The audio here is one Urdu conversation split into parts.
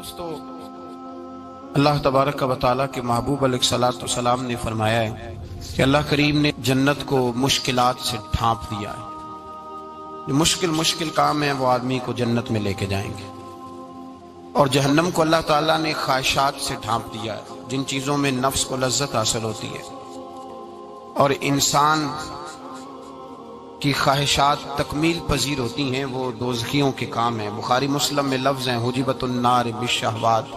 دوستو، اللہ تبارک و تعالیٰ کے محبوب علیہ الصلوۃ والسلام نے فرمایا ہے کہ اللہ کریم نے جنت کو مشکلات سے ڈھانپ دیا ہے۔ جو مشکل کام ہیں وہ آدمی کو جنت میں لے کے جائیں گے، اور جہنم کو اللہ تعالیٰ نے خواہشات سے ڈھانپ دیا ہے، جن چیزوں میں نفس کو لذت حاصل ہوتی ہے، اور انسان کی خواہشات تکمیل پذیر ہوتی ہیں، وہ دوزخیوں کے کام ہیں۔ بخاری مسلم میں لفظ ہیں حجبت النار بالشہوات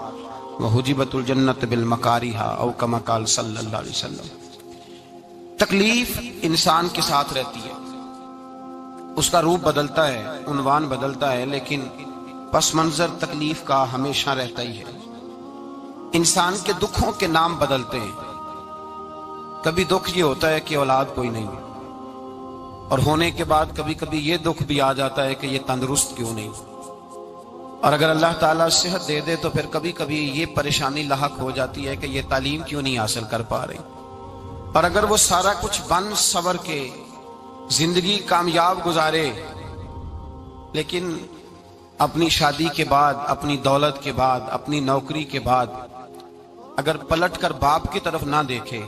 وحجبت الجنت بالمکارہ، او کما قال صلی اللہ علیہ وسلم۔ تکلیف انسان کے ساتھ رہتی ہے، اس کا روپ بدلتا ہے، عنوان بدلتا ہے، لیکن پس منظر تکلیف کا ہمیشہ رہتا ہی ہے۔ انسان کے دکھوں کے نام بدلتے ہیں۔ کبھی دکھ یہ ہوتا ہے کہ اولاد کوئی نہیں، اور ہونے کے بعد کبھی کبھی یہ دکھ بھی آ جاتا ہے کہ یہ تندرست کیوں نہیں، اور اگر اللہ تعالیٰ صحت دے دے تو پھر کبھی کبھی یہ پریشانی لاحق ہو جاتی ہے کہ یہ تعلیم کیوں نہیں حاصل کر پا رہے۔ اور اگر وہ سارا کچھ بن صبر کے زندگی کامیاب گزارے، لیکن اپنی شادی کے بعد، اپنی دولت کے بعد، اپنی نوکری کے بعد اگر پلٹ کر باپ کی طرف نہ دیکھے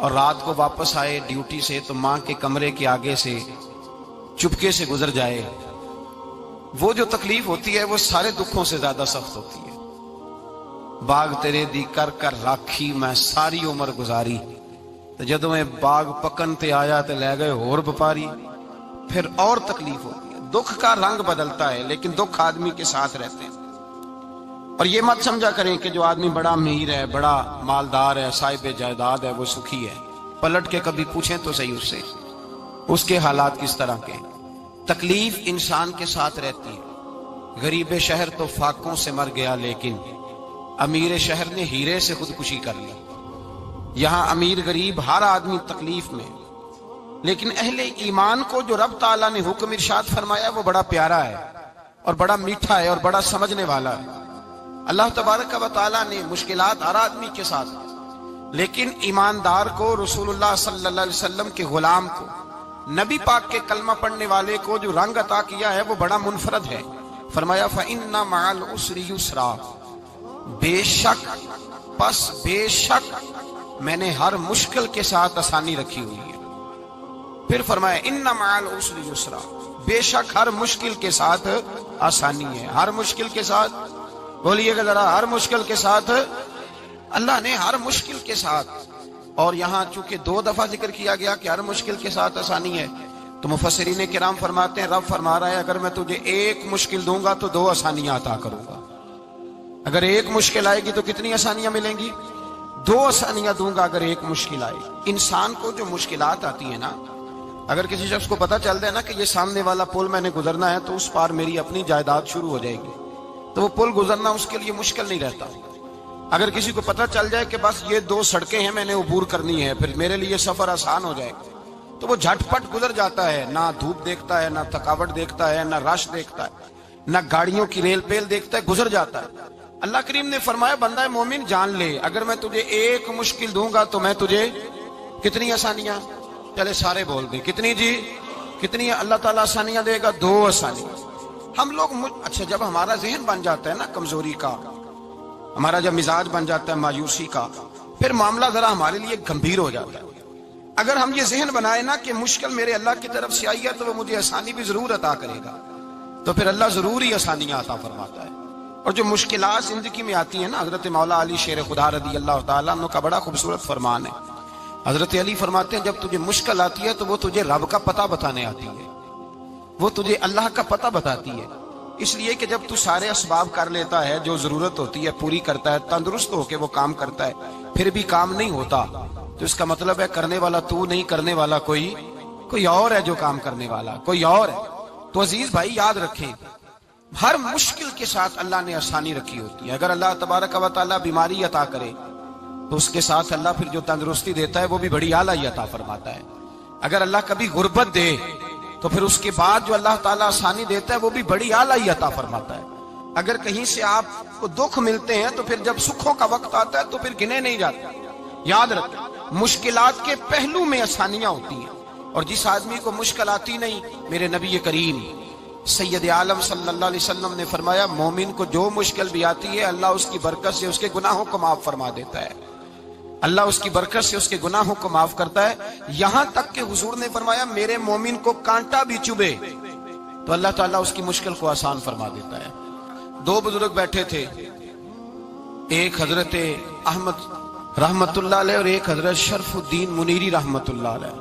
اور رات کو واپس آئے ڈیوٹی سے تو ماں کے کمرے کے آگے سے چپکے سے گزر جائے، وہ جو تکلیف ہوتی ہے وہ سارے دکھوں سے زیادہ سخت ہوتی ہے۔ باغ تیرے دی کر کر راکھی میں ساری عمر گزاری، تو جدوں میں باغ پکن تے آیا تے لے گئے اور بپاری، پھر اور تکلیف ہوتی ہے۔ دکھ کا رنگ بدلتا ہے، لیکن دکھ آدمی کے ساتھ رہتے ہیں۔ اور یہ مت سمجھا کریں کہ جو آدمی بڑا امیر ہے، بڑا مالدار ہے، صاحب جائیداد ہے، وہ سکھی ہے۔ پلٹ کے کبھی پوچھیں تو صحیح اس سے، اس کے حالات کس طرح کے ہیں۔ تکلیف انسان کے ساتھ رہتی ہے۔ غریب شہر تو فاقوں سے مر گیا، لیکن امیر شہر نے ہیرے سے خودکشی کر لی۔ یہاں امیر غریب ہر آدمی تکلیف میں، لیکن اہل ایمان کو جو رب تعالیٰ نے حکم ارشاد فرمایا وہ بڑا پیارا ہے، اور بڑا میٹھا ہے، اور بڑا سمجھنے والا ہے۔ اللہ تبارک و تعالیٰ نے مشکلات ہر آدمی کے ساتھ، لیکن ایماندار کو، رسول اللہ صلی اللہ علیہ وسلم کے غلام کو، نبی پاک کے کلمہ پڑھنے والے کو جو رنگ عطا کیا ہے وہ بڑا منفرد ہے۔ فرمایا فَإِنَّ مَعَ الْعُسْرِ يُسْرًا، بے شک میں نے ہر مشکل کے ساتھ آسانی رکھی ہوئی ہے۔ پھر فرمایا اِنَّ مَعَ الْعُسْرِ يُسْرًا، بے شک ہر مشکل کے ساتھ آسانی ہے۔ ہر مشکل کے ساتھ، بولیے گا ذرا، ہر مشکل کے ساتھ، اللہ نے ہر مشکل کے ساتھ۔ اور یہاں چونکہ 2 دفعہ ذکر کیا گیا کہ ہر مشکل کے ساتھ آسانی ہے، تو مفسرین کرام فرماتے ہیں رب فرما رہا ہے اگر میں تجھے 1 مشکل دوں گا تو 2 آسانیاں عطا کروں گا۔ اگر 1 مشکل آئے گی تو کتنی آسانیاں ملیں گی؟ 2 آسانیاں دوں گا اگر 1 مشکل آئے۔ انسان کو جو مشکلات آتی ہیں نا، اگر کسی شخص کو پتہ چل جائے نا کہ یہ سامنے والا پل میں نے گزرنا ہے تو اس پار میری اپنی جائیداد شروع ہو جائے گی، تو وہ پل گزرنا اس کے لیے مشکل نہیں رہتا۔ اگر کسی کو پتہ چل جائے کہ بس یہ 2 سڑکیں ہیں میں نے عبور کرنی ہے، پھر میرے لیے سفر آسان ہو جائے گا، تو وہ جھٹ پٹ گزر جاتا ہے، نہ دھوپ دیکھتا ہے، نہ تھکاوٹ دیکھتا ہے، نہ رش دیکھتا ہے، نہ گاڑیوں کی ریل پیل دیکھتا ہے، گزر جاتا ہے۔ اللہ کریم نے فرمایا بندہ مومن جان لے اگر میں تجھے 1 مشکل دوں گا تو میں تجھے کتنی آسانیاں، چلے سارے بول دیں کتنی جی، کتنی اللہ تعالیٰ آسانیاں دے گا؟ 2 آسانیاں۔ ہم لوگ اچھا جب ہمارا ذہن بن جاتا ہے نا کمزوری کا، ہمارا جب مزاج بن جاتا ہے مایوسی کا، پھر معاملہ ذرا ہمارے لیے گمبھیر ہو جاتا ہے۔ اگر ہم یہ ذہن بنائے نا کہ مشکل میرے اللہ کی طرف سے آئی ہے تو وہ مجھے آسانی بھی ضرور عطا کرے گا، تو پھر اللہ ضرور ہی آسانیاں عطا فرماتا ہے۔ اور جو مشکلات زندگی میں آتی ہیں نا، حضرت مولا علی شیر خدا رضی اللہ تعالیٰ عنہ کا بڑا خوبصورت فرمان ہے۔ حضرت علی فرماتے ہیں جب تجھے مشکل آتی ہے تو وہ تجھے رب کا پتہ بتانے آتی ہے، وہ تجھے اللہ کا پتہ بتاتی ہے۔ اس لیے کہ جب تو سارے اسباب کر لیتا ہے، جو ضرورت ہوتی ہے پوری کرتا ہے، تندرست ہو کے وہ کام کرتا ہے، پھر بھی کام نہیں ہوتا، تو اس کا مطلب ہے کرنے والا تو نہیں، کرنے والا کوئی اور ہے، جو کام کرنے والا کوئی اور ہے۔ تو عزیز بھائی یاد رکھیں ہر مشکل کے ساتھ اللہ نے آسانی رکھی ہوتی ہے۔ اگر اللہ تبارک و تعالیٰ بیماری عطا کرے تو اس کے ساتھ اللہ پھر جو تندرستی دیتا ہے وہ بھی بڑی اعلیٰ ہی عطا فرماتا ہے۔ اگر اللہ کبھی غربت دے تو پھر اس کے بعد جو اللہ تعالیٰ آسانی دیتا ہے وہ بھی بڑی اعلیٰ ہی عطا فرماتا ہے۔ اگر کہیں سے آپ کو دکھ ملتے ہیں تو پھر جب سکھوں کا وقت آتا ہے تو پھر گنے نہیں جاتے۔ یاد رکھیں مشکلات کے پہلو میں آسانیاں ہوتی ہیں، اور جس آدمی کو مشکل آتی نہیں، میرے نبی کریم سید عالم صلی اللہ علیہ وسلم نے فرمایا مومن کو جو مشکل بھی آتی ہے اللہ اس کی برکت سے اس کے گناہوں کو معاف فرما دیتا ہے، اللہ اس کی برکت سے اس کے گناہوں کو معاف کرتا ہے، یہاں تک کہ حضور نے فرمایا میرے مومن کو کانٹا بھی چبھے تو اللہ تعالیٰ اس کی مشکل کو آسان فرما دیتا ہے۔ دو بزرگ بیٹھے تھے، ایک حضرت احمد رحمت اللہ علیہ اور ایک حضرت شرف الدین منیری رحمت اللہ علیہ۔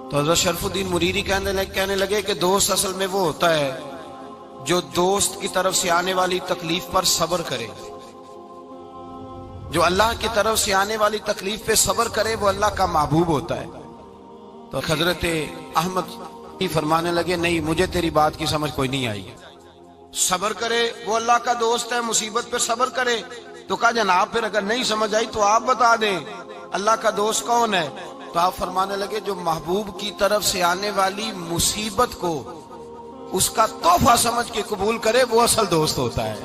تو حضرت شرف الدین منیری کہنے لگے کہ دوست اصل میں وہ ہوتا ہے جو دوست کی طرف سے آنے والی تکلیف پر صبر کرے، جو اللہ کی طرف سے آنے والی تکلیف پہ صبر کرے وہ اللہ کا محبوب ہوتا ہے۔ تو حضرت احمد فرمانے لگے نہیں مجھے تیری بات کی سمجھ کوئی نہیں آئی، صبر کرے وہ اللہ کا دوست ہے، مصیبت پہ صبر کرے۔ تو کہا جناب پھر اگر نہیں سمجھ آئی تو آپ بتا دیں اللہ کا دوست کون ہے؟ تو آپ فرمانے لگے جو محبوب کی طرف سے آنے والی مصیبت کو اس کا تحفہ سمجھ کے قبول کرے وہ اصل دوست ہوتا ہے،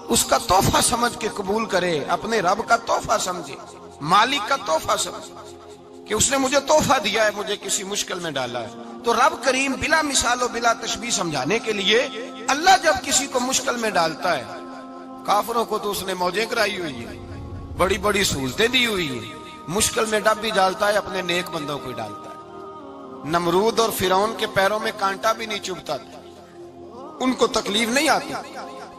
اس کا تحفہ سمجھ کے قبول کرے، اپنے رب کا تحفہ سمجھے، مالک کا تحفہ سمجھے کہ اس نے مجھے تحفہ دیا ہے، مجھے کسی مشکل میں ڈالا ہے۔ تو رب کریم بلا مثال و بلا تشبیہ سمجھانے کے لیے اللہ جب کسی کو مشکل میں ڈالتا ہے، کافروں کو تو اس نے موجیں کرائی ہوئی ہے، بڑی بڑی سہولتیں دی ہوئی ہیں، مشکل میں ڈب بھی ڈالتا ہے، اپنے نیک بندوں کو ہی ڈالتا ہے۔ نمرود اور فرعون کے پیروں میں کانٹا بھی نہیں چبھتا تھا، ان کو تکلیف نہیں آتی،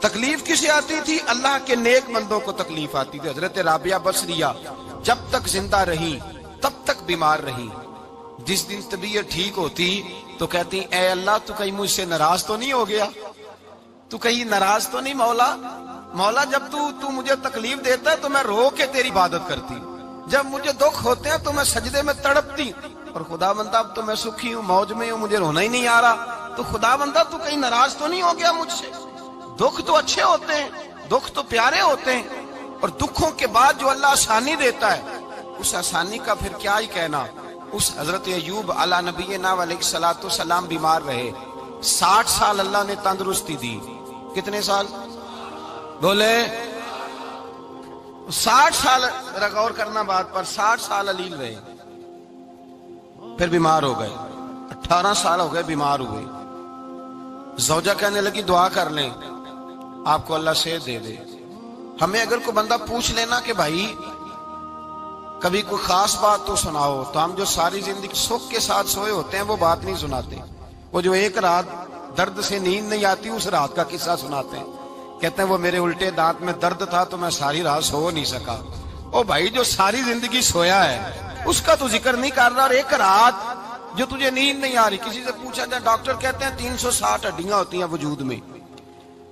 تکلیف کسے آتی تھی؟ اللہ کے نیک بندوں کو تکلیف آتی تھی۔ حضرت رابعہ بصریہ جب تک زندہ رہی تب تک بیمار رہی، جس دن طبیعت ٹھیک ہوتی تو کہتی اے اللہ تو کہیں مجھ سے ناراض تو نہیں ہو گیا، تو کہیں ناراض تو نہیں مولا جب تو مجھے تکلیف دیتا ہے تو میں رو کے تیری عبادت کرتی ہوں، جب مجھے دکھ ہوتے ہیں تو میں سجدے میں تڑپتی ہوں، اور خدا بندہ اب تو میں سکھی ہوں، موج میں ہوں، مجھے رونا ہی نہیں آ رہا، تو خدا بندہ تو کہیں ناراض تو نہیں ہو گیا مجھ سے؟ دکھ تو اچھے ہوتے ہیں، دکھ تو پیارے ہوتے ہیں، اور دکھوں کے بعد جو اللہ آسانی دیتا ہے اس آسانی کا پھر کیا ہی کہنا۔ اس حضرت ایوب علی نبینا علیہ الصلوۃ والسلام بیمار رہے، 60 سال اللہ نے تندرستی دی۔ کتنے سال بولے؟ 60 سال، غور کرنا بات پر، 60 سال علیل رہے، پھر بیمار ہو گئے، 18 سال ہو گئے بیمار ہوئے۔ زوجہ کہنے لگی دعا کر لیں آپ کو اللہ صحت دے دے۔ ہمیں اگر کوئی بندہ پوچھ لینا کہ بھائی کبھی کوئی خاص بات تو سناؤ، تو ہم جو ساری زندگی سکھ کے ساتھ سوئے ہوتے ہیں وہ بات نہیں سناتے، وہ جو ایک رات درد سے نیند نہیں آتی اس رات کا قصہ سناتے ہیں، کہتے ہیں وہ میرے الٹے دانت میں درد تھا تو میں ساری رات سو نہیں سکا۔ او بھائی جو ساری زندگی سویا ہے اس کا تو ذکر نہیں کر رہا، اور ایک رات جو تجھے نیند نہیں آ رہی۔ کسی سے پوچھا جائے، ڈاکٹر کہتے ہیں 360 ہڈیاں ہوتی ہیں وجود میں،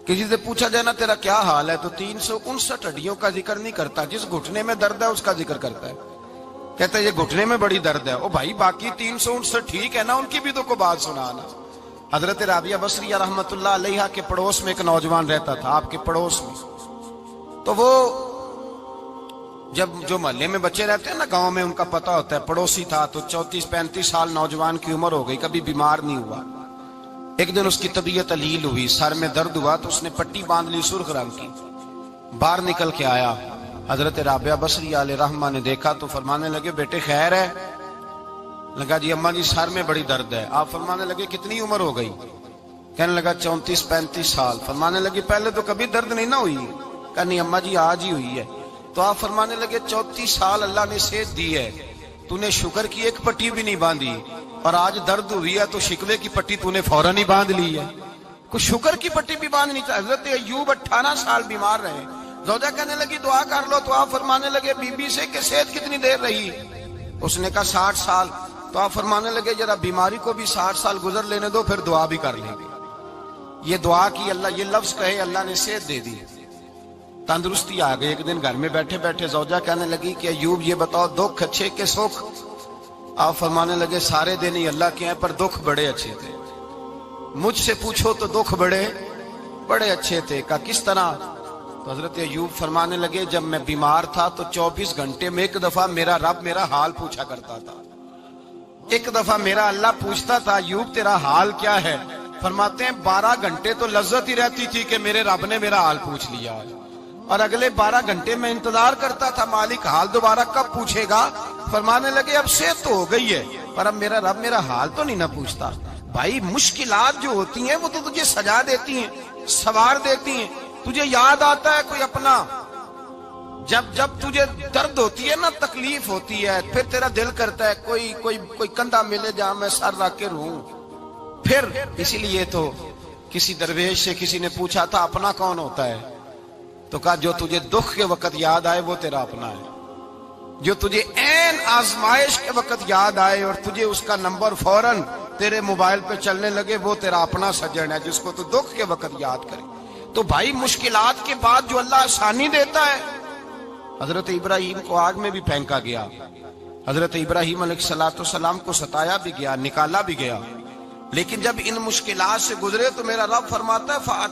کسی سے پوچھا جائے نا تیرا کیا حال ہے تو 359 ہڈیوں کا ذکر نہیں کرتا، جس گھٹنے میں درد ہے اس کا ذکر کرتا ہے، کہتا ہے یہ گھٹنے میں بڑی درد ہے۔ او بھائی باقی 359 ٹھیک ہے نا، ان کی بھی تو کوئی بات سنانا۔ حضرت رابعہ بصریہ رحمت اللہ علیہ کے پڑوس میں ایک نوجوان رہتا تھا، آپ کے پڑوس میں، تو وہ جب جو محلے میں بچے رہتے ہیں نا گاؤں میں، ان کا پتہ ہوتا ہے، پڑوسی تھا تو 34-35 سال نوجوان کی عمر ہو گئی، کبھی بیمار نہیں ہوا۔ ایک دن اس کی طبیعت علیل ہوئی، سر میں درد ہوا تو اس نے پٹی باندھ لی سرخ رنگ کی، باہر نکل کے آیا، حضرت رابعہ بصریہ علیہ رحمہ نے دیکھا تو فرمانے لگے بیٹے خیر ہے؟ لگا جی اماں جی سر میں بڑی درد ہے۔ آپ فرمانے لگے کتنی عمر ہو گئی؟ کہنے لگا 34-35 سال۔ فرمانے لگے پہلے تو کبھی درد نہیں نہ ہوئی؟ کہا نہیں اماں جی آج ہی ہوئی ہے۔ تو آپ فرمانے لگے 34 سال اللہ نے صحت دی ہے، تو نے شکر کی ایک پٹی بھی نہیں باندھی، اور آج درد ہوئی ہے تو شکوے کی پٹی تو نے فوراً ہی باندھ لی ہے، کوئی شکر کی پٹی بھی باندھنی چاہیے۔ حضرت ایوب 18 سال بیمار رہے، زوجہ کہنے لگی دعا کر لو، تو آپ فرمانے لگے بی بی سے کہ صحت کتنی دیر رہی؟ اس نے کہا 60 سال۔ تو آپ فرمانے لگے ذرا بیماری کو بھی 60 سال گزر لینے دو، پھر دعا بھی کر لیں گے۔ یہ دعا کی، اللہ یہ لفظ کہے اللہ نے صحت دے دی، تندرستی آ گئی۔ ایک دن گھر میں بیٹھے بیٹھے زوجہ کہنے لگی کہ ایوب یہ بتاؤ دکھ اچھے کہ سکھ؟ آپ فرمانے لگے سارے دن ہی اللہ کے ہیں پر دکھ بڑے اچھے تھے، مجھ سے پوچھو تو دکھ بڑے اچھے تھے۔ کہا کس طرح؟ تو حضرت ایوب فرمانے لگے جب میں بیمار تھا تو 24 گھنٹے میں ایک دفعہ میرا رب میرا حال پوچھا کرتا تھا، ایک دفعہ میرا اللہ پوچھتا تھا ایوب تیرا حال کیا ہے؟ فرماتے ہیں 12 گھنٹے تو لذت ہی رہتی تھی کہ میرے رب نے میرا حال پوچھ لیا، اور اگلے 12 گھنٹے میں انتظار کرتا تھا مالک حال دوبارہ کب پوچھے گا۔ فرمانے لگے اب صحت تو ہو گئی ہے پر اب میرا رب میرا حال تو نہیں نہ پوچھتا۔ بھائی مشکلات جو ہوتی ہیں وہ تو تجھے سجا دیتی ہیں, سوار دیتی ہیں. تجھے یاد آتا ہے کوئی اپنا, جب تجھے درد ہوتی ہے نا, تکلیف ہوتی ہے, پھر تیرا دل کرتا ہے کوئی کندھا ملے جہاں میں سر رکھ کے رہوں. پھر اسی لیے تو کسی درویش سے کسی نے پوچھا تھا اپنا کون ہوتا ہے, تو کہا جو تجھے دکھ کے وقت یاد آئے وہ تیرا اپنا ہے. جو تجھے عین آزمائش کے وقت یاد آئے اور تجھے اس کا نمبر فوراً تیرے موبائل پہ چلنے لگے, وہ تیرا اپنا سجن ہے جس کو تو دکھ کے وقت یاد کرے. تو بھائی مشکلات کے بعد جو اللہ آسانی دیتا ہے, حضرت ابراہیم کو آگ میں بھی پھینکا گیا, حضرت ابراہیم علیہ السلام کو ستایا بھی گیا, نکالا بھی گیا, لیکن جب ان مشکلات سے گزرے تو میرا رب فرماتا ہے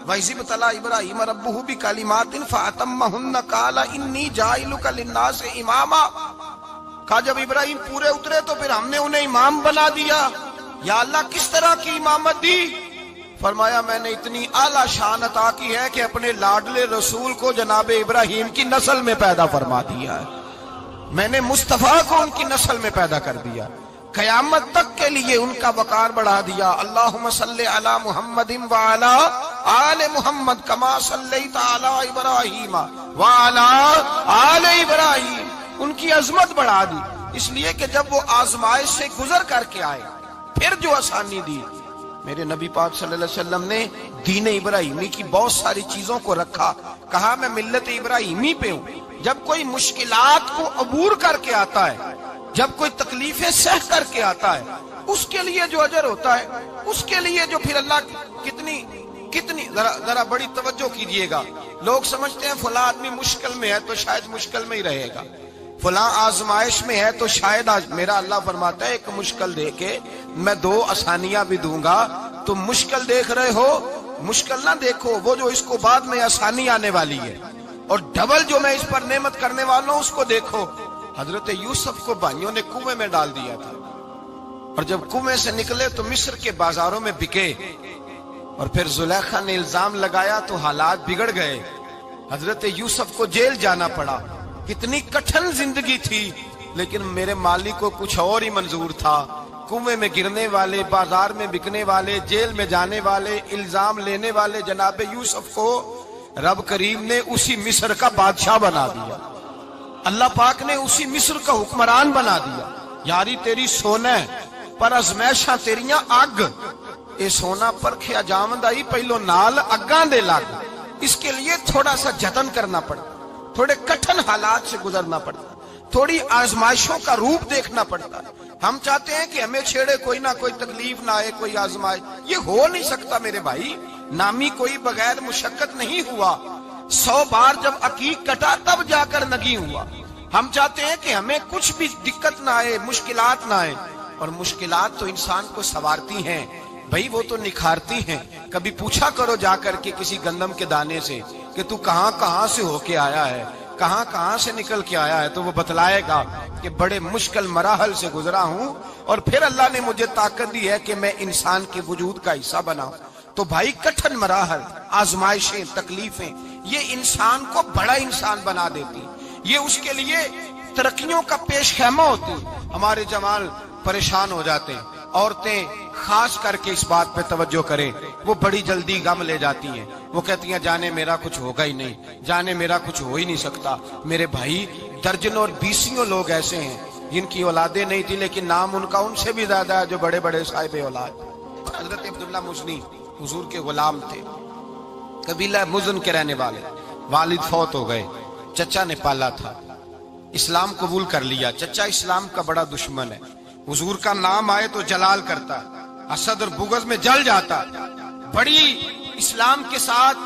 وَإِذِ ابْتَلَىٰ إِبْرَاهِيمَ رَبُّهُ بِكَلِمَاتٍ فَأَتَمَّهُنَّ قَالَ إِنِّي جَاعِلُكَ لِلنَّاسِ إِمَامًا. کہا جب ابراہیم پورے اترے تو پھر ہم نے انہیں امام بنا دیا. یا اللہ کس طرح کی امامت دی؟ فرمایا میں نے اتنی اعلیٰ شان عطا کی ہے کہ اپنے لاڈلے رسول کو جناب ابراہیم کی نسل میں پیدا فرما دیا ہے. میں نے مصطفیٰ کو ان کی نسل میں پیدا کر دیا, قیامت تک کے لیے ان کا وقار بڑھا دیا. اللہم صلی علی محمد وعلی آل محمد کما صلیت علی ابراہیم وعلی آل ابراہیم. ان کی عظمت بڑھا دی, اس لیے کہ جب وہ آزمائش سے گزر کر کے آئے پھر جو آسانی دی. میرے نبی پاک صلی اللہ علیہ وسلم نے دین ابراہیمی کی بہت ساری چیزوں کو رکھا, کہا میں ملت ابراہیمی پہ ہوں. جب کوئی مشکلات کو عبور کر کے آتا ہے, جب کوئی تکلیفیں سہ کر کے آتا ہے, اس کے لیے جو اجر ہوتا ہے, اس کے لیے جو پھر اللہ کتنی ذرا بڑی توجہ کیجئے گا. لوگ سمجھتے ہیں فلاں آدمی مشکل میں ہے تو شاید مشکل میں ہی رہے گا, فلاں آزمائش میں ہے تو شاید میرا اللہ فرماتا ہے ایک مشکل دے کے میں دو آسانیاں بھی دوں گا. تم مشکل دیکھ رہے ہو, مشکل نہ دیکھو, وہ جو اس کو بعد میں آسانی آنے والی ہے, اور ڈبل جو میں اس پر نعمت کرنے والا ہوں اس کو دیکھو. حضرت یوسف کو بھائیوں نے کنویں میں ڈال دیا تھا, اور جب کنویں سے نکلے تو مصر کے بازاروں میں بکے, اور پھر زلیخا نے الزام لگایا تو حالات بگڑ گئے. حضرت یوسف کو جیل جانا پڑا. کتنی کٹھن زندگی تھی, لیکن میرے مالک کو کچھ اور ہی منظور تھا. کنویں میں گرنے والے, بازار میں بکنے والے, جیل میں جانے والے, الزام لینے والے جناب یوسف کو رب کریم نے اسی مصر کا بادشاہ بنا دیا. اللہ پاک نے اسی مصر کا حکمران بنا دیا. یاری تیری سونا پر ازمیشاں تیریاں اگ, اے سونا پرکھیا جاوندائی پہلو نال اگاں دے لگ. اس کے لیے تھوڑا سا جتن کرنا پڑتا, تھوڑے کٹھن حالات سے گزرنا پڑتا, تھوڑی آزمائشوں کا روپ دیکھنا پڑتا. ہم چاہتے ہیں کہ ہمیں چھیڑے کوئی نہ کوئی تکلیف نہ آئے, کوئی آزمائش. یہ ہو نہیں سکتا میرے بھائی. نامی کوئی بغیر مشقت نہیں ہوا. 100 بار جب عقیق کٹا تب جا کر نگی ہوا. ہم چاہتے ہیں کہ ہمیں کچھ بھی دقت نہ آئے, مشکلات نہ آئے, اور مشکلات تو انسان کو سنوارتی ہیں بھائی, وہ تو نکھارتی ہیں. کبھی پوچھا کرو جا کر کے کسی گندم کے دانے سے کہ تو کہاں سے ہو کے آیا ہے, کہاں سے نکل کے آیا ہے, تو وہ بتلائے گا کہ بڑے مشکل مراحل سے گزرا ہوں, اور پھر اللہ نے مجھے طاقت دی ہے کہ میں انسان کے وجود کا حصہ بناؤں. تو بھائی کٹھن مراحل, آزمائشیں, تکلیفیں, یہ انسان کو بڑا انسان بنا دیتی, یہ اس کے لیے ترقیوں کا پیش خیمہ ہوتی. ہمارے جوان پریشان ہو جاتے ہیں, عورتیں خاص کر کے اس بات پہ توجہ کریں, وہ بڑی جلدی غم لے جاتی ہیں. وہ کہتی ہیں جانے میرا کچھ ہوگا ہی نہیں, جانے میرا کچھ ہو ہی نہیں سکتا. میرے بھائی درجنوں اور بیسیوں لوگ ایسے ہیں جن کی اولادیں نہیں تھی, لیکن نام ان کا ان سے بھی زیادہ ہے جو بڑے بڑے صاحب اولاد. حضرت عبداللہ مزنی حضور کے غلام تھے, قبیلہ مزن کے رہنے والے. والد فوت ہو گئے, چچا نے پالا تھا, اسلام قبول کر لیا. چچا اسلام کا بڑا دشمن ہے, حضور کا نام آئے تو جلال کرتا, حسد اور بغض میں جل جاتا, بڑی اسلام کے ساتھ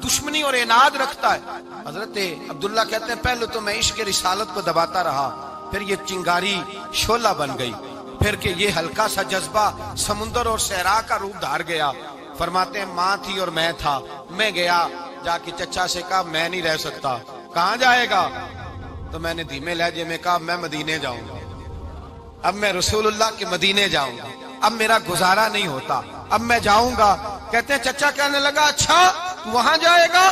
دشمنی اور عناد رکھتا ہے. حضرت عبداللہ کہتے ہیں پہلے تو میں عشق رسالت کو دباتا رہا, پھر یہ چنگاری شعلہ بن گئی, پھر کہ یہ ہلکا سا جذبہ سمندر اور صحرا کا روپ دھار گیا. فرماتے ہیں ماں تھی اور میں تھا, میں گیا جا کے چچا سے کہا میں نہیں رہ سکتا. کہاں جائے گا؟ تو میں نے دھیمے لہجے میں کہا میں مدینے جاؤں گا, اب میں رسول اللہ کے مدینے جاؤں گا, اب میرا گزارا نہیں ہوتا, اب میں جاؤں گا. کہتے ہیں چچا کہنے لگا اچھا تو وہاں جائے گا,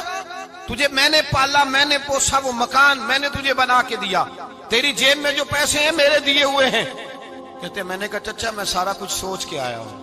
تجھے میں نے پالا, میں نے پوسا, وہ مکان میں نے تجھے بنا کے دیا, تیری جیب میں جو پیسے ہیں میرے دیے ہوئے ہیں. کہتے ہیں میں نے کہا چچا میں سارا کچھ سوچ کے آیا ہوں,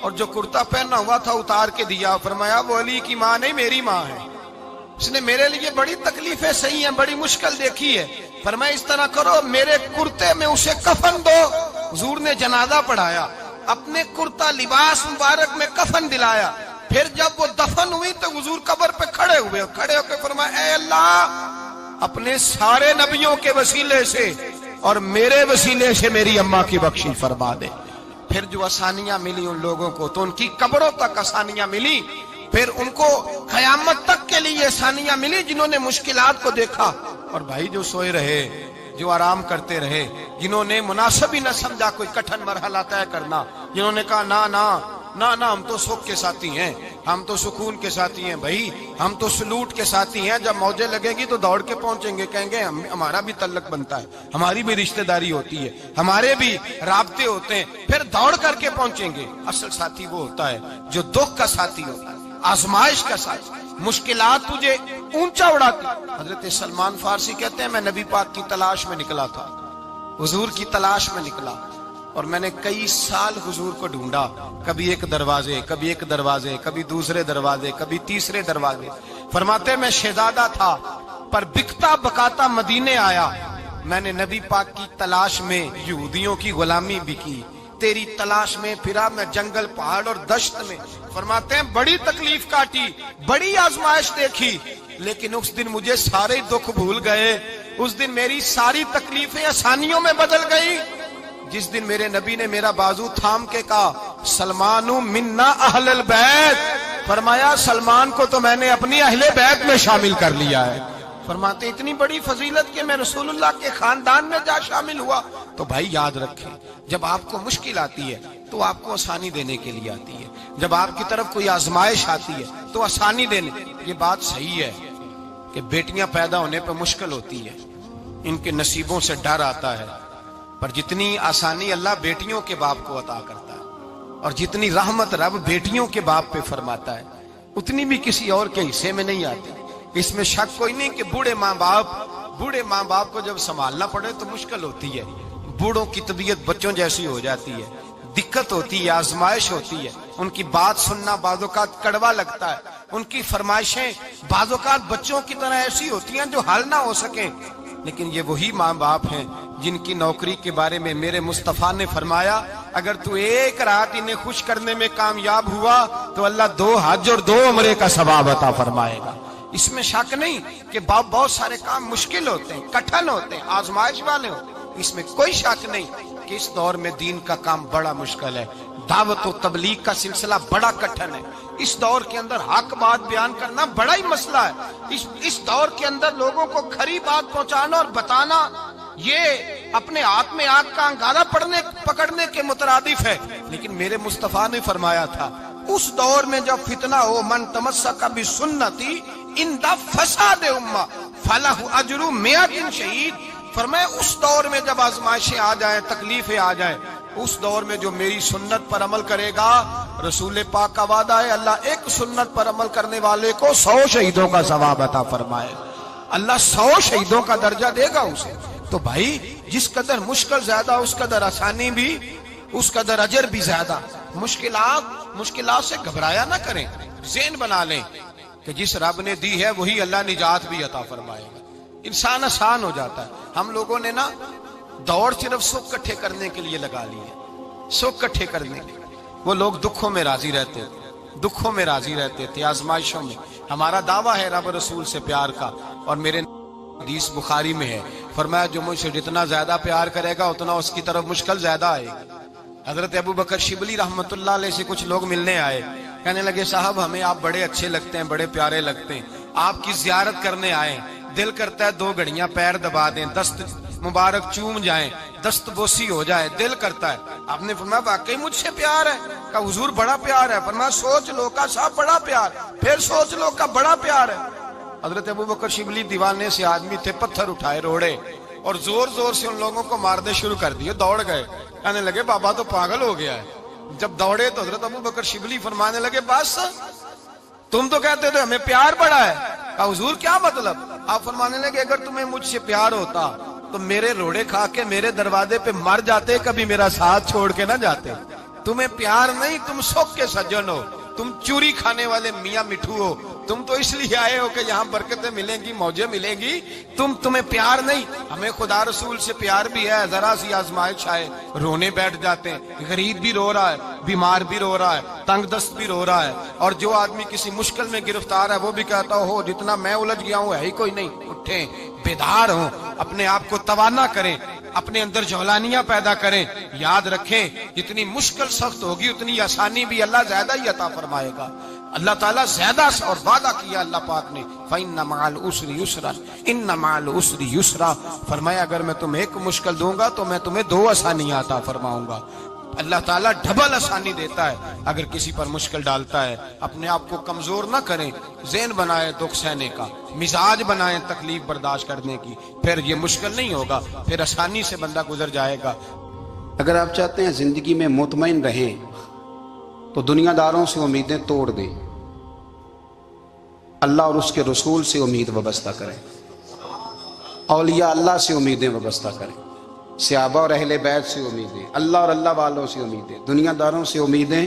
اور جو کرتا پہنا ہوا تھا اتار کے دیا. فرمایا وہ علی کی ماں نہیں میری ماں ہے, اس نے میرے لیے بڑی تکلیفیں سہی ہیں, بڑی مشکل دیکھی ہے. فرمایا اس طرح کرو میرے کرتے میں اسے کفن دو. حضور نے جنازہ پڑھایا, اپنے کرتا لباس مبارک میں کفن دلایا. پھر جب وہ دفن ہوئی تو حضور قبر پہ کھڑے ہوئے, کھڑے ہو کے فرمایا اے اللہ اپنے سارے نبیوں کے وسیلے سے اور میرے وسیلے سے میری اماں کی بخشش فرما دے. پھر جو آسانیاں ملی ان لوگوں کو تو ان کی قبروں تک آسانیاں ملی, پھر ان کو قیامت تک کے لیے آسانیاں ملی جنہوں نے مشکلات کو دیکھا. اور بھائی جو سوئے رہے, جو آرام کرتے رہے, جنہوں نے مناسب ہی نہ سمجھا کوئی کٹھن مرحلہ طے کرنا, جنہوں نے کہا نا نا نا نا ہم تو سکھ کے ساتھی ہیں, ہم تو سکون کے ساتھی ہیں, بھائی ہم تو سلوٹ کے ساتھی ہیں, جب موجیں لگے گی تو دوڑ کے پہنچیں گے, کہیں گے ہمارا بھی تعلق بنتا ہے, ہماری بھی رشتہ داری ہوتی ہے, ہمارے بھی رابطے ہوتے ہیں, پھر دوڑ کر کے پہنچیں گے. اصل ساتھی وہ ہوتا ہے جو دکھ کا ساتھی ہوتا ہے, آزمائش کا ساتھی, مشکلات تجھے اونچا اڑاتی. حضرت سلمان فارسی کہتے ہیں میں نبی پاک کی تلاش میں نکلا تھا, حضور کی تلاش میں نکلا, اور میں نے کئی سال حضور کو ڈھونڈا, کبھی ایک دروازے, کبھی ایک دروازے, کبھی دوسرے دروازے, کبھی تیسرے دروازے. فرماتے میں شہزادہ تھا پر بکتا بکاتا مدینے آیا, میں نے نبی پاک کی تلاش میں یہودیوں کی غلامی بھی کی, تیری تلاش میں پھرا میں جنگل پہاڑ اور دشت میں. فرماتے ہیں بڑی تکلیف کاٹی, بڑی آزمائش دیکھی, لیکن اس دن مجھے سارے دکھ بھول گئے, اس دن میری ساری تکلیفیں آسانیوں میں بدل گئی جس دن میرے نبی نے میرا بازو تھام کے کہا سلمان منا اہل البیت. فرمایا سلمان کو تو میں نے اپنی اہل بیت میں شامل کر لیا ہے. فرماتے اتنی بڑی فضیلت کہ میں رسول اللہ کے خاندان میں جا شامل ہوا. تو بھائی یاد رکھیں, جب آپ کو مشکل آتی ہے تو آپ کو آسانی دینے کے لیے آتی ہے, جب آپ کی طرف کوئی آزمائش آتی ہے تو آسانی دینے. یہ بات صحیح ہے کہ بیٹیاں پیدا ہونے پہ مشکل ہوتی ہے, ان کے نصیبوں سے ڈر آتا ہے, پر جتنی آسانی اللہ بیٹیوں کے باپ کو عطا کرتا ہے اور جتنی رحمت رب بیٹیوں کے باپ پہ فرماتا ہے اتنی بھی کسی اور کے حصے میں نہیں آتی. اس میں شک کوئی نہیں کہ بوڑھے ماں باپ کو جب سنبھالنا پڑے تو مشکل ہوتی ہے. بوڑھوں کی طبیعت بچوں جیسی ہو جاتی ہے, دقت ہوتی ہے, آزمائش ہوتی ہے, ان کی بات سننا بعض اوقات کڑوا لگتا ہے, ان کی فرمائشیں بعض اوقات بچوں کی طرح ایسی ہوتی ہیں جو حل نہ ہو سکیں. لیکن یہ وہی ماں باپ ہیں جن کی نوکری کے بارے میں میرے مصطفیٰ نے فرمایا اگر تو ایک رات انہیں خوش کرنے میں کامیاب ہوا تو اللہ 2 حج اور 2 عمرے کا ثواب عطا فرمائے گا. اس میں شک نہیں کہ بہت سارے کام مشکل ہوتے ہیں, کٹھن ہوتے ہیں, آزمائش والے ہوتے ہیں, اس میں کوئی شک نہیں کہ اس دور میں دین کا کام بڑا مشکل ہے, دعوت و تبلیغ کا سلسلہ بڑا کٹھن ہے. اس دور کے اندر حق بات بیان کرنا بڑا ہی مسئلہ ہے. اس دور کے اندر لوگوں کو کھری بات پہنچانا اور بتانا یہ اپنے ہاتھ میں آگ کا انگارہ پکڑنے کے مترادف ہے. لیکن میرے مصطفیٰ نے فرمایا تھا اس دور میں جب فتنہ ہو من تمسک بسنتی عند فساد امہ فلہ اجر 100 شہید. فرمایا اس دور میں جب آزمائشیں آ جائیں, تکلیفیں آ جائیں, اس دور میں جو میری سنت پر عمل کرے گا, رسول پاک کا وعدہ ہے اللہ ایک سنت پر عمل کرنے والے کو 100 شہیدوں کا ثواب عطا فرمائے. اللہ 100 شہیدوں کا درجہ دے گا اسے. تو بھائی جس قدر مشکل زیادہ اس قدر آسانی بھی, اس قدر اجر بھی زیادہ. مشکلات سے گھبرایا نہ کریں, ذہن بنا لیں کہ جس رب نے دی ہے وہی اللہ نجات بھی عطا فرمائے گا. انسان آسان ہو جاتا ہے. ہم لوگوں نے نا دوڑ صرف سکھ کٹھے کرنے کے لیے لگا لی ہے, سکھ کٹھے کرنے کے. وہ لوگ دکھوں میں راضی رہتے تھے, آزمائشوں میں. ہمارا دعویٰ ہے رب رسول سے پیار کا, اور میرے حدیث بخاری میں ہے فرمایا جو مجھ سے جتنا زیادہ پیار کرے گا اتنا اس کی طرف مشکل زیادہ آئے گی. حضرت ابو بکر شبلی رحمت اللہ علیہ سے کچھ لوگ ملنے آئے, کہنے لگے صاحب ہمیں آپ بڑے اچھے لگتے ہیں, بڑے پیارے لگتے ہیں, آپ کی زیارت کرنے آئے, دل کرتا ہے 2 گھڑیاں پیر دبا دیں, دست مبارک چوم جائیں, دست بوسی ہو جائے, دل کرتا ہے. آپ نے فرمایا واقعی مجھ سے پیار ہے؟ کہا حضور بڑا پیار ہے. فرمایا سوچ لو کا صاحب بڑا پیار, پھر سوچ لو کا بڑا پیار ہے. حضرت ابو بکر شبلی دیوانے سے آدمی تھے, پتھر اٹھائے روڑے اور زور زور سے ان لوگوں کو مارنے شروع کر دیے. دوڑ گئے, کہنے لگے بابا تو پاگل ہو گیا ہے. جب دوڑے تو حضرت ابو بکر شبلی فرمانے لگے بس تم تو کہتے تھے ہمیں پیار بڑا ہے. کہا حضور کیا مطلب؟ آپ فرمانے لگے اگر تمہیں مجھ سے پیار ہوتا تو میرے روڑے کھا کے میرے دروازے پہ مر جاتے, کبھی میرا ساتھ چھوڑ کے نہ جاتے. تمہیں پیار نہیں، تم سوک کے سجن ہو، تم چوری کھانے والے میاں مٹھو ہو، تم تو اس لیے آئے ہو کہ یہاں برکتیں ملیں گی، موجیں ملیں گی، تمہیں پیار نہیں۔ ہمیں خدا رسول سے پیار بھی ہے، ذرا سی آزمائش آئے رونے بیٹھ جاتے ہیں، غریب بھی رو رہا ہے، بیمار بھی رو رہا ہے، تنگ دست بھی رو رہا ہے، اور جو آدمی کسی مشکل میں گرفتار ہے وہ بھی کہتا ہو جتنا میں الجھ گیا ہوں ہے ہی کوئی نہیں۔ اٹھیں، بیدار ہوں، اپنے آپ کو توانا کریں، اپنے اندر جولانیاں پیدا کریں۔ یاد رکھیں جتنی مشکل سخت ہوگی اتنی آسانی بھی اللہ زیادہ ہی عطا فرمائے گا۔ اللہ تعالیٰ زیادہ اور وعدہ کیا اللہ پاک نے، فَإِنَّ مَعَ الْعُسْرِ يُسْرًا إِنَّ مَعَ الْعُسْرِ يُسْرًا، فرمایا اگر میں تمہیں ایک مشکل دوں گا تو میں تمہیں 2 آسانیاں عطا فرماؤں گا۔ اللہ تعالیٰ ڈبل آسانی دیتا ہے اگر کسی پر مشکل ڈالتا ہے۔ اپنے آپ کو کمزور نہ کریں، ذہن بنائیں دکھ سہنے کا، مزاج بنائیں تکلیف برداشت کرنے کی، پھر یہ مشکل نہیں ہوگا، پھر آسانی سے بندہ گزر جائے گا۔ اگر آپ چاہتے ہیں زندگی میں مطمئن رہیں تو دنیا داروں سے امیدیں توڑ دیں، اللہ اور اس کے رسول سے امید وابستہ کریں، اولیاء اللہ سے امیدیں وابستہ کریں، صحابہ اور اہل بیت سے امیدیں، اللہ اور اللہ والوں سے امیدیں، دنیا داروں سے امیدیں۔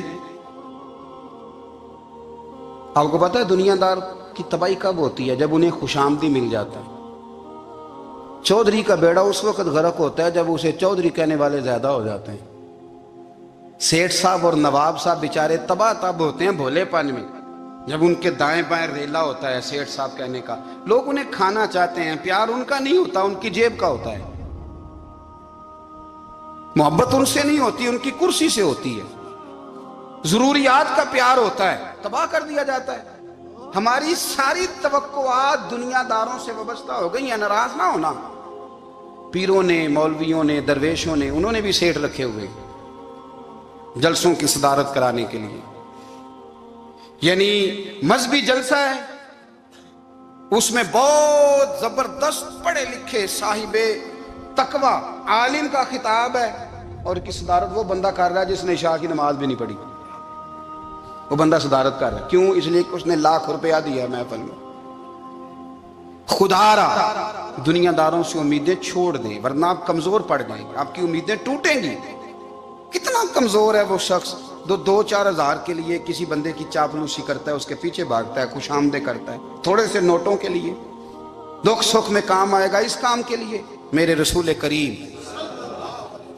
آپ کو پتہ ہے دنیا دار کی تباہی کب ہوتی ہے؟ جب انہیں خوش آمدی مل جاتا ہے۔ چودھری کا بیڑا اس وقت غرق ہوتا ہے جب اسے چودھری کہنے والے زیادہ ہو جاتے ہیں۔ سیٹھ صاحب اور نواب صاحب بیچارے تباہ تب ہوتے ہیں بھولے پن میں، جب ان کے دائیں بائیں ریلا ہوتا ہے سیٹھ صاحب کہنے کا، لوگ انہیں کھانا چاہتے ہیں، پیار ان کا نہیں ہوتا، ان کی جیب کا ہوتا ہے، محبت ان سے نہیں ہوتی، ان کی کرسی سے ہوتی ہے، ضروریات کا پیار ہوتا ہے، تباہ کر دیا جاتا ہے۔ ہماری ساری توقعات دنیا داروں سے وابستہ ہو گئی ہیں۔ ناراض نہ ہونا، پیروں نے، مولویوں نے، درویشوں نے، انہوں نے بھی سیٹ رکھے ہوئے جلسوں کی صدارت کرانے کے لیے، یعنی مذہبی جلسہ ہے، اس میں بہت زبردست پڑھے لکھے صاحب تقوی عالم کا خطاب ہے، اور کی صدارت وہ بندہ کر رہا ہے جس نے عشاء کی نماز بھی نہیں پڑھی، وہ بندہ صدارت کر رہا ہے۔ کیوں؟ اس لیے کہ اس نے ₹1,00,000 دیا محفل میں۔ خدا را دنیا داروں سے امیدیں چھوڑ دیں ورنہ آپ کمزور پڑ جائیں گے، آپ کی امیدیں ٹوٹیں گی۔ کتنا کمزور ہے وہ شخص جو 2-4 ہزار کے لیے کسی بندے کی چاپلوسی کرتا ہے، اس کے پیچھے بھاگتا ہے، خوش آمدیں کرتا ہے تھوڑے سے نوٹوں کے لیے، دکھ سکھ میں کام آئے گا اس کام کے لیے۔ میرے رسول کریم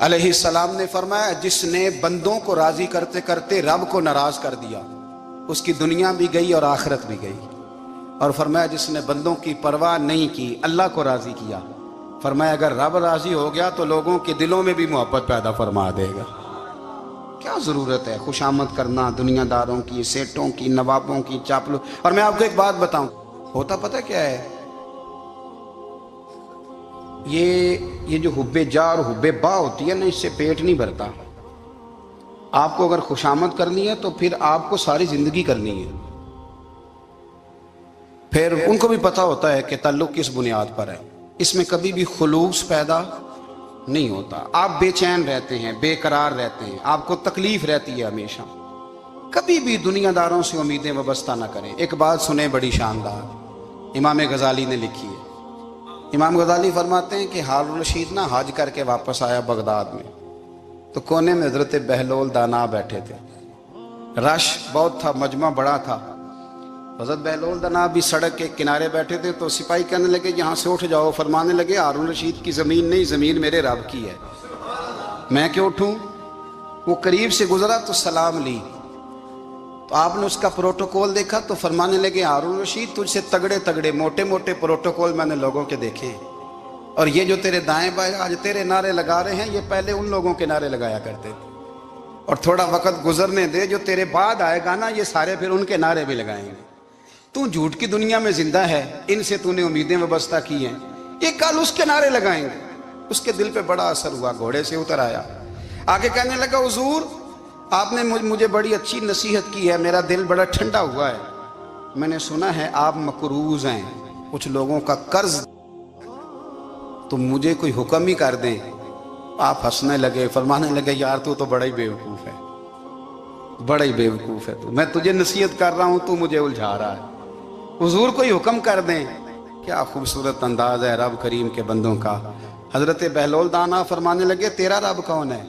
علیہ السلام نے فرمایا جس نے بندوں کو راضی کرتے کرتے رب کو ناراض کر دیا اس کی دنیا بھی گئی اور آخرت بھی گئی، اور فرمایا جس نے بندوں کی پرواہ نہیں کی اللہ کو راضی کیا، فرمایا اگر رب راضی ہو گیا تو لوگوں کے دلوں میں بھی محبت پیدا فرما دے گا۔ کیا ضرورت ہے خوش آمد کرنا دنیا داروں کی، سیٹوں کی، نوابوں کی، چاپلو۔ اور میں آپ کو ایک بات بتاؤں، ہوتا پتہ کیا ہے؟ یہ جو حب جا اور حب با ہوتی ہے نا، اس سے پیٹ نہیں بھرتا۔ آپ کو اگر خوش آمد کرنی ہے تو پھر آپ کو ساری زندگی کرنی ہے۔ پھر ان کو بھی پتہ ہوتا ہے کہ تعلق کس بنیاد پر ہے، اس میں کبھی بھی خلوص پیدا نہیں ہوتا۔ آپ بے چین رہتے ہیں، بے قرار رہتے ہیں، آپ کو تکلیف رہتی ہے ہمیشہ۔ کبھی بھی دنیا داروں سے امیدیں وابستہ نہ کریں۔ ایک بات سنیں بڑی شاندار، امام غزالی نے لکھی ہے۔ امام غزالی فرماتے ہیں کہ ہارون الرشید نہ حج کر کے واپس آیا بغداد میں، تو کونے میں حضرت بہلول دانا بیٹھے تھے، رش بہت تھا، مجمع بڑا تھا۔ حضرت بہلول دانا بھی سڑک کے کنارے بیٹھے تھے، تو سپاہی کہنے لگے یہاں سے اٹھ جاؤ، فرمانے لگے ہارون الرشید کی زمین نہیں، زمین میرے رب کی ہے، میں کیوں اٹھوں؟ وہ قریب سے گزرا تو سلام لی، تو آپ نے اس کا پروٹوکول دیکھا تو فرمانے لگے ہارون الرشید تجھ سے تگڑے تگڑے موٹے موٹے پروٹوکول میں نے لوگوں کے دیکھے ہیں، اور یہ جو تیرے دائیں بائیں آج تیرے نعرے لگا رہے ہیں یہ پہلے ان لوگوں کے نعرے لگایا کرتے تھے، اور تھوڑا وقت گزرنے دے، جو تیرے بعد آئے گا نا یہ سارے پھر ان کے نعرے بھی لگائیں گے۔ تو جھوٹ کی دنیا میں زندہ ہے، ان سے تو نے امیدیں وابستہ کی ہیں، یہ کل اس کے نعرے لگائیں گے۔ اس کے دل پہ بڑا اثر ہوا، گھوڑے سے اتر آیا، آگے کہنے لگا حضور آپ نے مجھے بڑی اچھی نصیحت کی ہے، میرا دل بڑا ٹھنڈا ہوا ہے، میں نے سنا ہے آپ مقروض ہیں، کچھ لوگوں کا قرض، تو مجھے کوئی حکم ہی کر دیں۔ آپ ہنسنے لگے، فرمانے لگے یار تو بڑا ہی بیوقوف ہے، بڑا ہی بیوقوف ہے تو، میں تجھے نصیحت کر رہا ہوں تو مجھے الجھا رہا ہے، حضور کوئی حکم کر دیں۔ کیا خوبصورت انداز ہے رب کریم کے بندوں کا۔ حضرت بہلول دانا فرمانے لگے تیرا رب کون ہے؟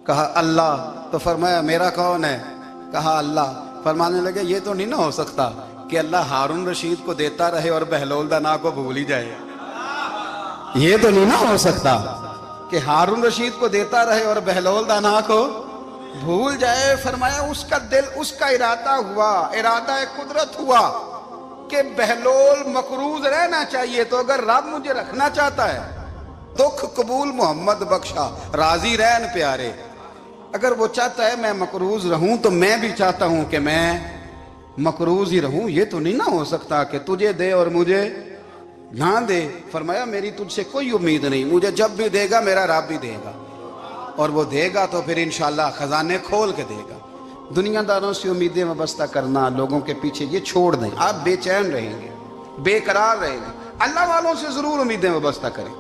کہا اللہ، تو فرمایا میرا کون ہے؟ کہا اللہ۔ فرمانے لگے یہ تو نہیں نہ ہو سکتا کہ اللہ ہارون رشید کو دیتا رہے اور بہلول دانا کو بھول ہی جائے۔ یہ تو نہیں نہ ہو سکتا کہ ہارون رشید کو دیتا رہے اور بہلول دانا کو بھول جائے۔ فرمایا اس کا دل، اس کا ارادہ ہوا، ارادہ قدرت ہوا کہ بہلول مقروض رہنا چاہیے، تو اگر رب مجھے رکھنا چاہتا ہے، دکھ قبول محمد بخشا راضی رہن پیارے، اگر وہ چاہتا ہے میں مقروض رہوں تو میں بھی چاہتا ہوں کہ میں مقروض ہی رہوں۔ یہ تو نہیں نہ ہو سکتا کہ تجھے دے اور مجھے نہ دے۔ فرمایا میری تجھ سے کوئی امید نہیں، مجھے جب بھی دے گا میرا رب بھی دے گا، اور وہ دے گا تو پھر انشاءاللہ خزانے کھول کے دے گا۔ دنیا داروں سے امیدیں وابستہ کرنا، لوگوں کے پیچھے، یہ چھوڑ دیں۔ آپ بے چین رہیں گے، بے قرار رہیں گے۔ اللہ والوں سے ضرور امیدیں وابستہ کریں،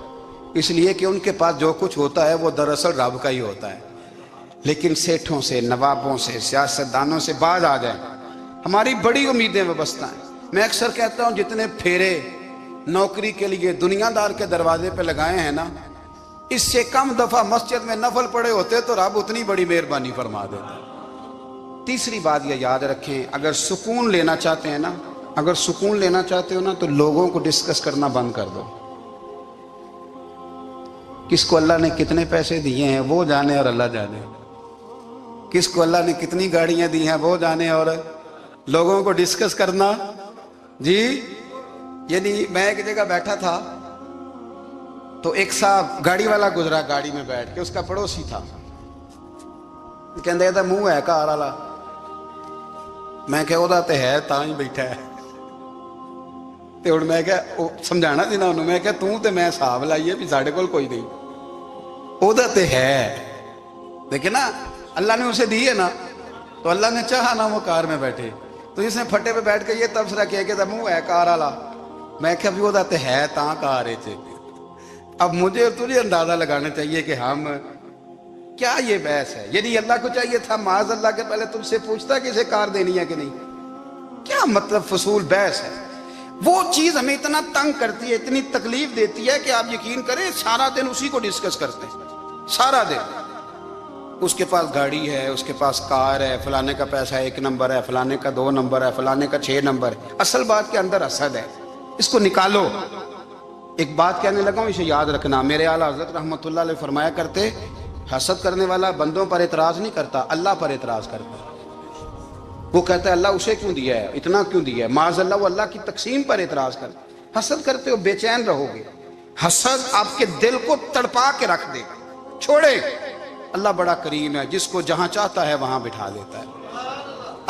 اس لیے کہ ان کے پاس جو کچھ ہوتا ہے وہ دراصل رب کا ہی ہوتا ہے۔ لیکن سیٹھوں سے، نوابوں سے، سیاستدانوں سے باز آ جائیں، ہماری بڑی امیدیں وابستہ ہیں۔ میں اکثر کہتا ہوں جتنے پھیرے نوکری کے لیے دنیا دار کے دروازے پہ لگائے ہیں نا، اس سے کم دفعہ مسجد میں نفل پڑے ہوتے تو رب اتنی بڑی مہربانی فرما دیتا۔ تیسری بات یہ یاد رکھیں، اگر سکون لینا چاہتے ہیں نا، اگر سکون لینا چاہتے ہو نا، تو لوگوں کو ڈسکس کرنا بند کر دو۔ کس کو اللہ نے کتنے پیسے دیے ہیں وہ جانے اور اللہ جانے، کس کو اللہ نے کتنی گاڑیاں دی ہیں وہ جانے، اور لوگوں کو ڈسکس کرنا جی۔ یعنی میں ایک جگہ بیٹھا تھا تو ایک صاحب گاڑی والا گزرا، گاڑی میں بیٹھ کے، اس کا پڑوسی تھا، کہندے تھا منہ ہے کار والا۔ میں کہ وہ تے ہے تاں ہی بیٹھا ہے، تے ہن میں کہ سمجھانا سی نا انہوں، میں کہ توں تے میں حساب لائیے بھی ساڈے کول کوئی نہیں، وہ تے ہے، لیکن نا اللہ نے اسے دی ہے نا، تو اللہ نے چاہا نا وہ کار میں بیٹھے، تو جس نے پھٹے پہ بیٹھ کے یہ تبصرہ کیا کہ منہ ہے کار والا، میں کہ ابھی وہ تے ہے تاں کار ہے۔ اب مجھے اور تجھے اندازہ لگانا چاہیے کہ ہم کیا یہ بحث ہے؟ یعنی اللہ کو چاہیے تھا معاذ اللہ کے پہلے تم سے پوچھتا کہ اسے کار دینی ہے کہ نہیں۔ کیا مطلب فضول بحث ہے؟ وہ چیز ہمیں اتنا تنگ کرتی ہے، اتنی تکلیف دیتی ہے کہ آپ یقین کریں سارا دن اسی کو ڈسکس کرتے ہیں، سارا دن۔ اس کے پاس گاڑی ہے، اس کے پاس کار ہے، فلانے کا پیسہ 1 نمبر ہے، فلانے کا 2 نمبر ہے، فلانے کا 6 نمبر ہے۔ اصل بات کے اندر حسد ہے، اس کو نکالو۔ ایک بات کہنے لگا ہوں، اسے یاد رکھنا، میرے اعلیٰ حضرت رحمۃ اللہ علیہ فرمایا کرتے، حسد کرنے والا بندوں پر اعتراض نہیں کرتا، اللہ پر اعتراض کرتا۔ وہ کہتا ہے اللہ اسے کیوں دیا ہے، اتنا کیوں دیا ہے، معاذ اللہ وہ اللہ کی تقسیم پر اعتراض کرتا۔ حسد کرتے ہو بے چین رہو گے، حسد آپ کے دل کو تڑپا کے رکھ دے گا۔ چھوڑے، اللہ بڑا کریم ہے، جس کو جہاں چاہتا ہے وہاں بٹھا دیتا ہے۔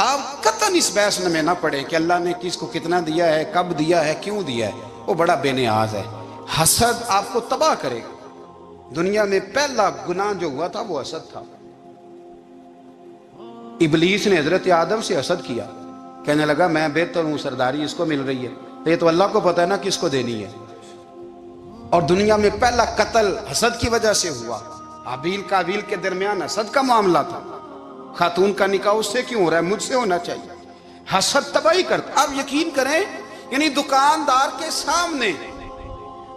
آپ قطعاً اس بحث میں نہ پڑے کہ اللہ نے کس کو کتنا دیا ہے، کب دیا ہے، کیوں دیا ہے، وہ بڑا بے نیاز ہے۔ حسد آپ کو تباہ کرے گا۔ دنیا میں پہلا گناہ جو ہوا تھا وہ حسد تھا۔ ابلیس نے حضرت آدم سے حسد کیا، کہنے لگا میں بہتر ہوں، سرداری اس کو مل رہی ہے، یہ تو اللہ کو پتہ ہے نا کس کو دینی ہے۔ اور دنیا میں پہلا قتل حسد کی وجہ سے ہوا، حابیل قابیل کے درمیان حسد کا معاملہ تھا۔ خاتون کا نکاح اس سے کیوں ہو رہا ہے، مجھ سے ہونا چاہیے۔ حسد تباہی کرتا۔ آپ یقین کریں، یعنی دکاندار کے سامنے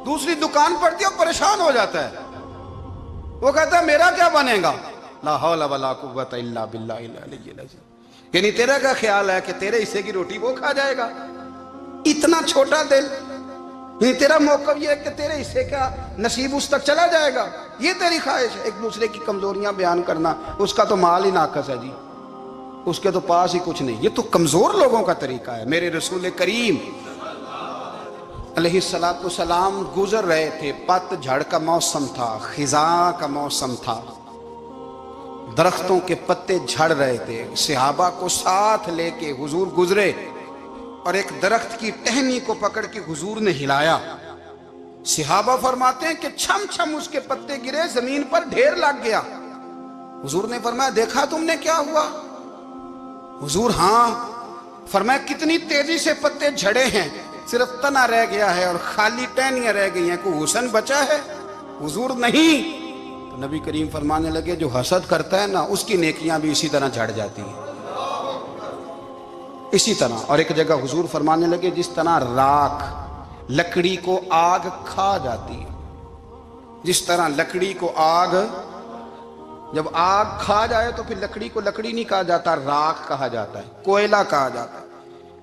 دوسری دکان پڑتی ہے اور پریشان ہو جاتا ہے، وہ کہتا ہے میرا کیا بنے گا، لا حول ولا قوت الا باللہ العلی العظیم۔ یعنی تیرا کیا خیال ہے کہ تیرے حصے کی روٹی وہ کھا جائے گا؟ اتنا چھوٹا دل، یعنی تیرا موقف یہ ہے کہ تیرے حصے کا نصیب اس تک چلا جائے گا، یہ تیری خواہش ہے۔ ایک دوسرے کی کمزوریاں بیان کرنا، اس کا تو مال ہی ناقص ہے جی، اس کے تو پاس ہی کچھ نہیں، یہ تو کمزور لوگوں کا طریقہ ہے۔ میرے رسول کریم علیہ السلام گزر رہے تھے، پت جھڑ کا موسم تھا، خزاں کا موسم تھا، درختوں کے پتے جھڑ رہے تھے، صحابہ کو ساتھ لے کے حضور گزرے اور ایک درخت کی ٹہنی کو پکڑ کے حضور نے ہلایا۔ صحابہ فرماتے ہیں کہ چھم چھم اس کے پتے گرے، زمین پر ڈھیر لگ گیا۔ حضور نے فرمایا دیکھا تم نے کیا ہوا؟ حضور ہاں۔ فرمایا کتنی تیزی سے پتے جھڑے ہیں، صرف تنا رہ گیا ہے اور خالی ٹہنیاں رہ گئی ہیں، کوئی حسن بچا ہے؟ حضور نہیں۔ تو نبی کریم فرمانے لگے جو حسد کرتا ہے نا اس کی نیکیاں بھی اسی طرح جھڑ جاتی ہیں، اسی طرح۔ اور ایک جگہ حضور فرمانے لگے جس طرح راکھ لکڑی کو آگ کھا جاتی ہے، جس طرح لکڑی کو آگ جب آگ کھا جائے تو پھر لکڑی کو لکڑی نہیں کہا جاتا، راکھ کہا جاتا ہے، کوئلہ کہا جاتا ہے،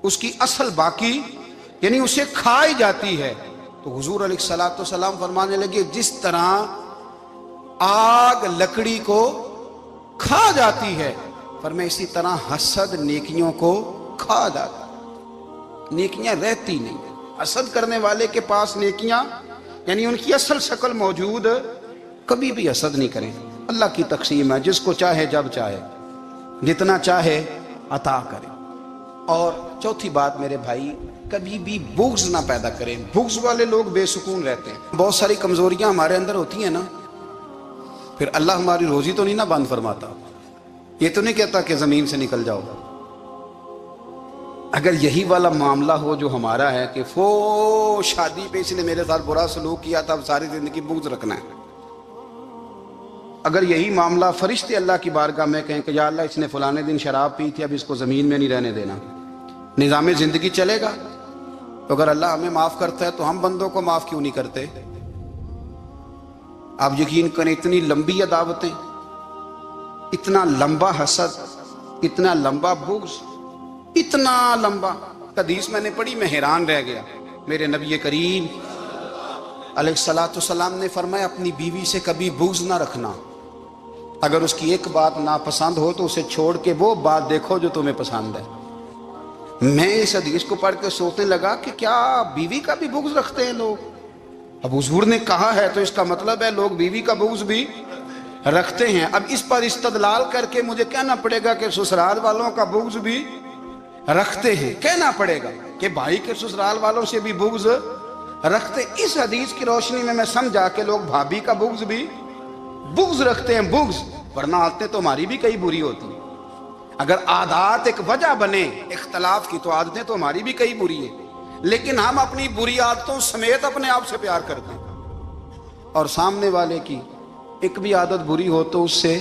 اس کی اصل باقی یعنی اسے کھائی جاتی ہے۔ تو حضور علیہ الصلوۃ والسلام فرمانے لگے جس طرح آگ لکڑی کو کھا جاتی ہے، فرمایا اسی طرح حسد نیکیوں کو کھا جاتا ہے، نیکیاں رہتی نہیں۔ حسد کرنے والے کے پاس نیکیاں یعنی ان کی اصل شکل موجود، کبھی بھی حسد نہیں کریں۔ اللہ کی تقسیم ہے، جس کو چاہے جب چاہے جتنا چاہے عطا کرے۔ اور چوتھی بات میرے بھائی، کبھی بھی بغض نہ پیدا کریں۔ بغض والے لوگ بے سکون رہتے ہیں۔ بہت ساری کمزوریاں ہمارے اندر ہوتی ہیں نا، پھر اللہ ہماری روزی تو نہیں نہ بند فرماتا، یہ تو نہیں کہتا کہ زمین سے نکل جاؤ۔ اگر یہی والا معاملہ ہو جو ہمارا ہے کہ شادی پہ اس نے میرے ساتھ برا سلوک کیا تھا، اب ساری زندگی بغض رکھنا ہے، اگر یہی معاملہ فرشتے اللہ کی بارگاہ میں کہیں کہ یا اللہ اس نے فلانے دن شراب پی تھی، اب اس کو زمین میں نہیں رہنے دینا، نظام زندگی چلے گا؟ تو اگر اللہ ہمیں معاف کرتا ہے تو ہم بندوں کو معاف کیوں نہیں کرتے؟ آپ یقین کریں، اتنی لمبی عداوتیں، اتنا لمبا حسد، اتنا لمبا بغض، اتنا لمبا۔ حدیث میں نے پڑھی، میں حیران رہ گیا۔ میرے نبی کریم علیہ الصلوۃ والسلام نے فرمایا اپنی بیوی سے کبھی بغض نہ رکھنا، اگر اس کی ایک بات ناپسند ہو تو اسے چھوڑ کے وہ بات دیکھو جو تمہیں پسند ہے۔ میں اس حدیث کو پڑھ کے سوچنے لگا کہ کیا بیوی کا بھی بغض رکھتے ہیں لوگ؟ اب حضور نے کہا ہے تو اس کا مطلب ہے لوگ بیوی کا بغض بھی رکھتے ہیں۔ اب اس پر استدلال کر کے مجھے کہنا پڑے گا کہ سسرال والوں کا بغض بھی رکھتے ہیں، کہنا پڑے گا کہ بھائی کے سسرال والوں سے بھی بغض رکھتے۔ اس حدیث کی روشنی میں سمجھا کہ لوگ بھابھی کا بغض بھی بغض رکھتے ہیں، بغض، ورنہ عادتیں تو ہماری بھی کئی بری ہوتی ہیں۔ اگر عادات ایک وجہ بنے اختلاف کی تو عادتیں تو ہماری بھی کئی بری ہیں، لیکن ہم اپنی بری عادتوں سمیت اپنے آپ سے پیار کرتے ہیں، اور سامنے والے کی ایک بھی عادت بری ہو تو اس سے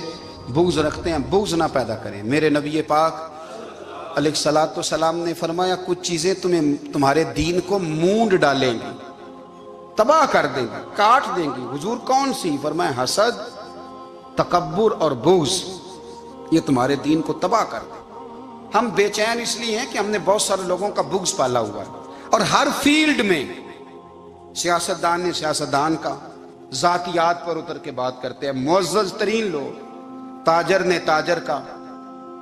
بغض رکھتے ہیں۔ بغض نہ پیدا کریں۔ میرے نبی پاک علیہ الصلوۃ والسلام نے فرمایا کچھ چیزیں تمہارے دین کو مونڈ ڈالیں گی، تباہ کر دیں گی، کاٹ دیں گی۔ حضور کون سی؟ فرمایا حسد، تکبر اور بغض، یہ تمہارے دین کو تباہ کر دیں۔ ہم بے چین اس لیے ہیں کہ ہم نے بہت سارے لوگوں کا بغض پالا ہوا ہے، اور ہر فیلڈ میں سیاستدان نے سیاستدان کا، ذاتیات پر اتر کے بات کرتے ہیں، معزز ترین لوگ، تاجر نے تاجر کا،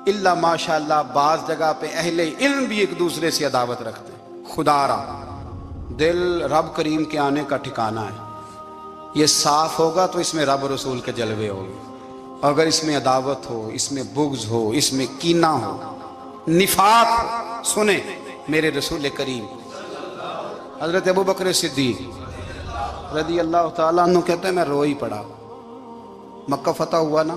اللہ ماشاءاللہ بعض جگہ پہ اہل علم بھی ایک دوسرے سے عداوت رکھتے ہیں۔ خدا را دل رب کریم کے آنے کا ٹھکانہ ہے، یہ صاف ہوگا تو اس میں رب رسول کے جلوے ہوں گے، اگر اس میں عداوت ہو، اس میں بغض ہو، اس میں کینہ ہو، نفاق ہو۔ سنیں میرے رسول کریم حضرت ابوبکر صدیق رضی اللہ تعالیٰ عنہ کہتے ہیں میں رو ہی پڑا۔ مکہ فتح ہوا نا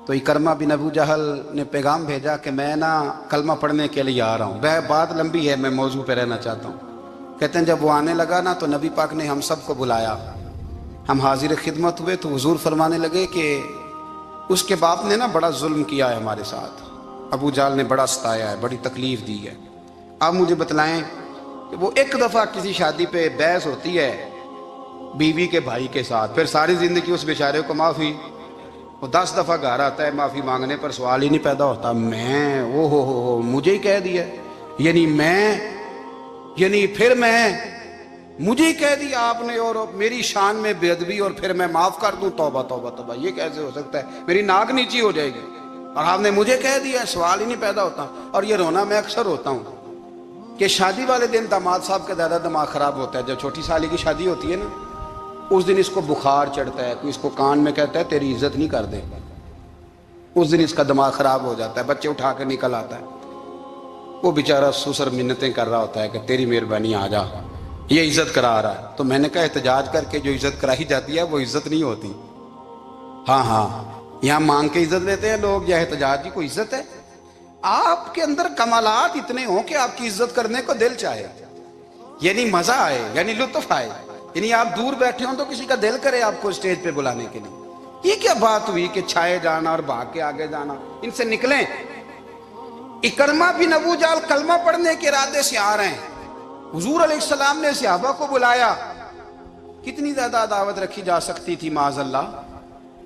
تو اکرمہ بن ابو جہل نے پیغام بھیجا کہ میں نا کلمہ پڑھنے کے لیے آ رہا ہوں۔ بات لمبی ہے، میں موضوع پہ رہنا چاہتا ہوں۔ کہتے ہیں جب وہ آنے لگا نا تو نبی پاک نے ہم سب کو بلایا، ہم حاضر خدمت ہوئے تو حضور فرمانے لگے کہ اس کے باپ نے نا بڑا ظلم کیا ہے ہمارے ساتھ، ابو جہل نے بڑا ستایا ہے، بڑی تکلیف دی ہے۔ آپ مجھے بتلائیں کہ وہ ایک دفعہ کسی شادی پہ بحث ہوتی ہے بیوی کے بھائی کے ساتھ، پھر ساری زندگی اس بیچارے کو معافی، وہ 10 دفعہ گھر آتا ہے معافی مانگنے پر سوال ہی نہیں پیدا ہوتا، میں او ہو مجھے ہی کہہ دیا، یعنی پھر مجھے ہی کہہ دیا آپ نے، اور میری شان میں بے ادبی، اور پھر میں معاف کر دوں؟ توبہ توبہ توبہ، یہ کیسے ہو سکتا ہے؟ میری ناک نیچی ہو جائے گی، اور آپ نے مجھے کہہ دیا، سوال ہی نہیں پیدا ہوتا۔ اور یہ رونا میں اکثر ہوتا ہوں کہ شادی والے دن داماد صاحب کا زیادہ دماغ خراب ہوتا ہے۔ جب چھوٹی سالی کی شادی ہوتی ہے نا، اس دن اس کو بخار چڑھتا ہے، کوئی اس کو کان میں کہتا ہے تیری عزت نہیں کر دے، اس دن اس کا دماغ خراب ہو جاتا ہے، بچے اٹھا کے نکل آتا ہے، وہ بیچارہ سسر منتیں کر رہا ہوتا ہے کہ تیری مہربانی آ جا، یہ عزت کرا رہا ہے۔ تو میں نے کہا احتجاج کر کے جو عزت کرائی جاتی ہے وہ عزت نہیں ہوتی۔ ہاں یہاں مانگ کے عزت لیتے ہیں لوگ، یا احتجاج کی کوئی عزت ہے؟ آپ کے اندر کمالات اتنے ہوں کہ آپ کی عزت کرنے کو دل چاہے، یعنی مزہ آئے، یعنی لطف آئے، یعنی آپ دور بیٹھے ہوں تو کسی کا دل کرے آپ کو اسٹیج پہ بلانے کے لیے۔ یہ کیا بات ہوئی کہ چھائے جانا اور بھاگ کے آگے جانا؟ ان سے نکلیں۔ اکرمہ بن ابو جہل کلمہ پڑھنے کے ارادے سے آ رہے ہیں، حضور علیہ السلام نے صحابہ کو بلایا، کتنی زیادہ عداوت رکھی جا سکتی تھی معاذ اللہ؟